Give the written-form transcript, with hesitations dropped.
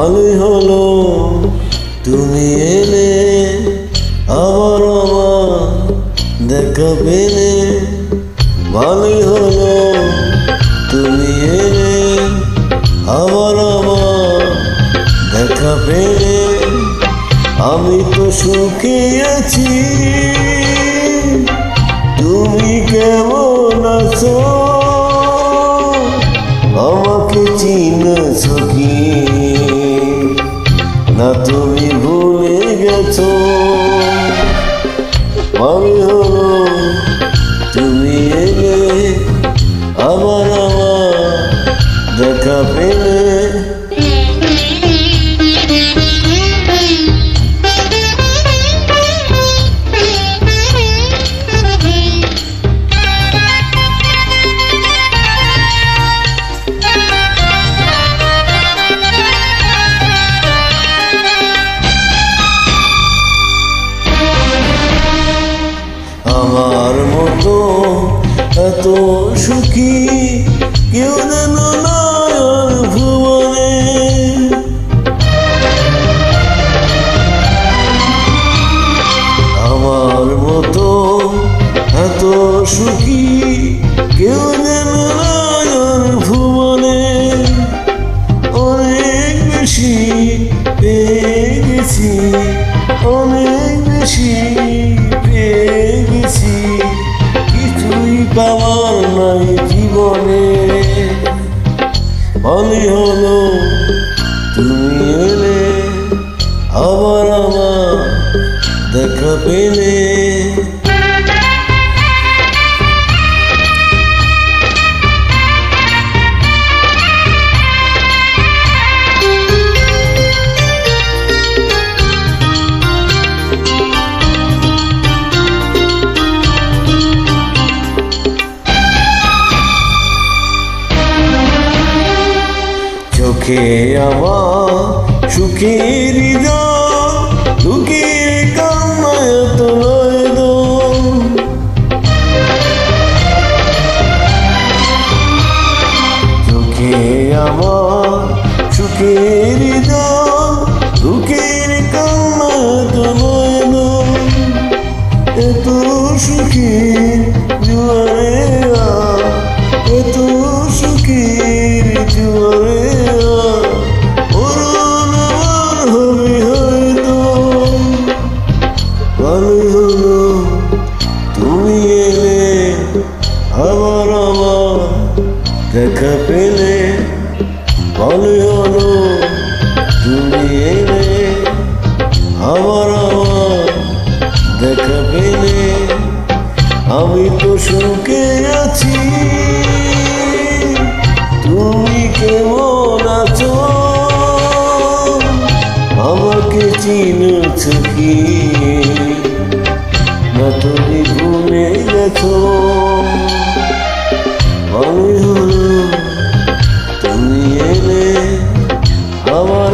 ভালোই হলো তুমি এলে, আবার আমার দেখা পেলে। ভালোই হলো তুমি এলে, আবার আমার দেখা পেলে। আমি তো সুখে আছি, তুমি কেমন আছো? আমাকে চিনেছো কি না তুমি ভুলে গেছো? ভালোই হলো তুমি এলে, আবার আমার দেখা পেলে। আমার মতো এত সুখী কেউ যেন নয়ন ভুবনে। আমার মতো এত সুখী কেউ যেন নয়ন ভুবনে। অনেক বেশি পেয়ে গেছি, অনেক বেশি পেয়ে গেছি, কিছুই পাওয়ার নাই জীবনে। ভালোই হলো তুমি এলে, আবার আমার দেখা পেলে। চোখে আমার সুখের হৃদয়, দুঃখের কান্নায় তো নয় দো। চোখে আমার সুখের হৃদয়, দুঃখের কান্নায় তো নয় দো। এত সুখের জোয়ারে এত সুখের জোয়ারে ভালোই হলো তুমি এলে, আবার আমার দেখা পেলে। ভালোই হলো তুমি এলে, আবার আমার দেখা পেলে। আমি তো সুখে আছি, তুমি কেমন আছো? আমাকে চিনেছো কি না তুমি ভুলে গেছো? ভালোই হলো তুমি এলে, আবার